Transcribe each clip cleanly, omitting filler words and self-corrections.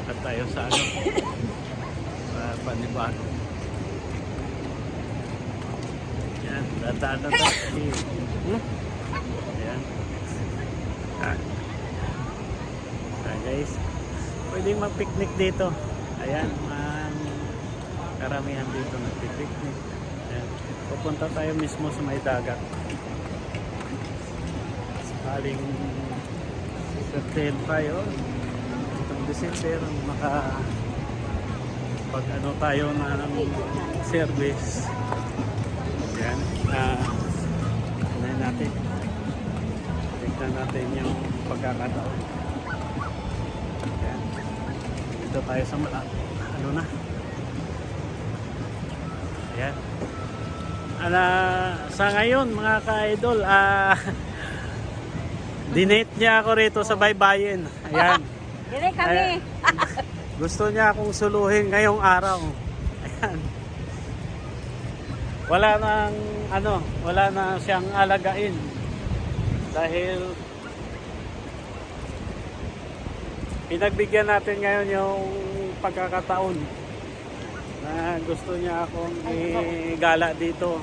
lakad tayo sa ano, sa panibago. Yan, dadaan na tayo. Ayan. Guys, pwedeng mag-picnic dito. Ayan, karamihan dito nag-picnic. Ayan. Pupunta tayo mismo sa may dagat. Sakaling certain tayo itong December pag ano tayo na ng service. Ayan, natin tignan natin yung pagkakataon. Ayan, dito tayo sa ano na. Ayan, sa ngayon mga ka-idol, dinate niya ako rito sa Baybayin. Ayan. Dire kami. Gusto niya akong suluhin ngayong araw. Ayan. Wala na siyang alagain. Dahil pinagbigyan natin ngayon yung pagkakataon na gusto niya akong igala dito.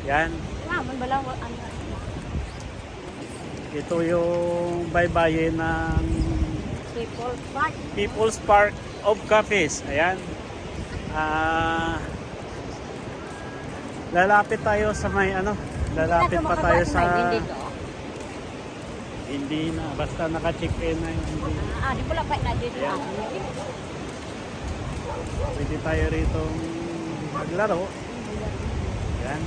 Yan. Ito yung baybayin ng People's Park of Cafes. Ayan. Lalapit tayo sa may lalapit pa tayo sa hindi na, basta naka-check-in na yung hindi. Di pala pa na dito. Pwede tayo rito maglaro. Ayan.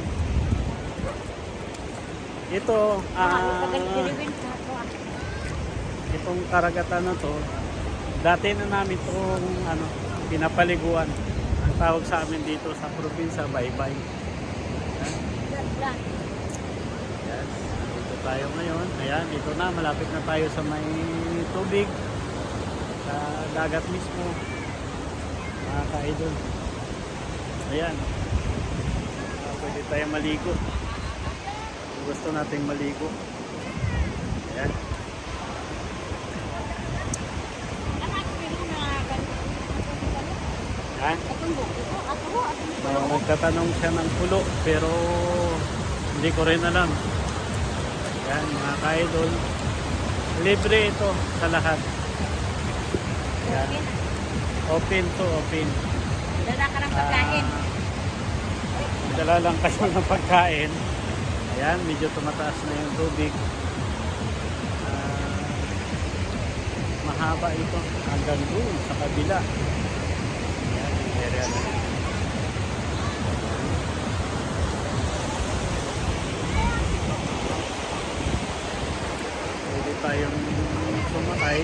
Ito, itong karagatan na to, dati na namin itong pinapaliguan. Ang tawag sa amin dito sa probinsya, Baybay. Ayan. Ayan. Dito tayo ngayon. Ayan, dito na, malapit na tayo sa may tubig, sa dagat mismo, mga ka-idol. Ayan, pwede tayo maligo. Gusto nating maligo. Ayan. Ayan. Nagtatanong siya ng pulo pero hindi ko rin alam. Ayan mga ka-idol. Libre ito sa lahat. Ayan. Open to open. Dala ka ng pagkain. Dala lang kayo ng pagkain. Ayan, medyo tumataas na yung tubig. Mahaba ito hanggang doon sa kabila. Ayan, yung area na. Pwede tayong sumakay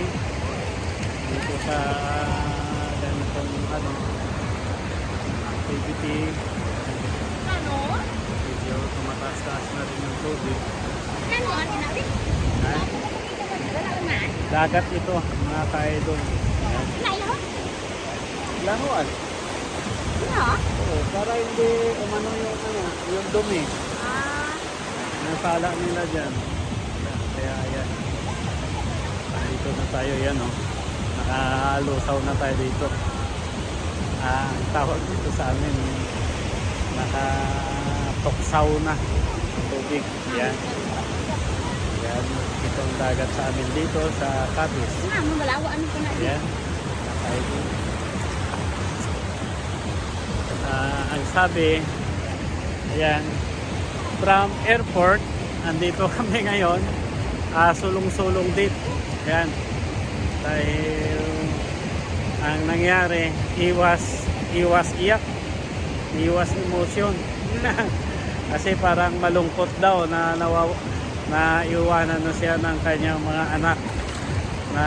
dito sa ganitong activity. Medyo tumataas-taas na rin yung tubig. Dagat ito, mga ka-idol. Laruan. Oo, para hindi umano yung dumi. Nasala nila dyan. Kaya ayan. Dito na tayo, yan o. Nakalusaw na tayo dito. Ang tawag dito sa amin, nakatoksaw na tubig. Yan. Yan. Itong dagat sa amin dito sa Capiz. Yan. Ang sabi, ayan, from airport, andito kami ngayon, sulong-sulong dito. Ayan. Dahil ang nangyari, iwas iyak, iwas emotion. Kasi parang malungkot daw na iwanan na siya ng kanyang mga anak na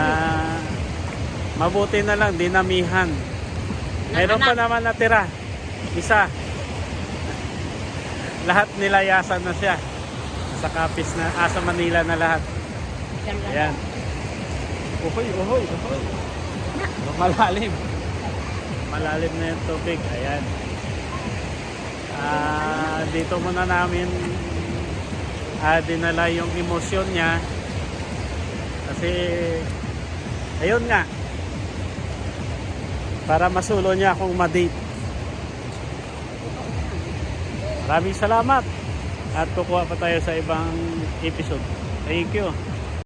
mabuti na lang dinamihan. Mayroon pa naman natira, isa. Lahat nilayasan na siya sa Capiz na, sa Manila na lahat. Ayan. Uhoy. Malalim. Malalim na yung tubig. Ayan. Dito muna namin dinala yung emosyon niya kasi ayun nga, para masulo niya akong ma-date. Maraming salamat at kukuha pa tayo sa ibang episode. Thank you.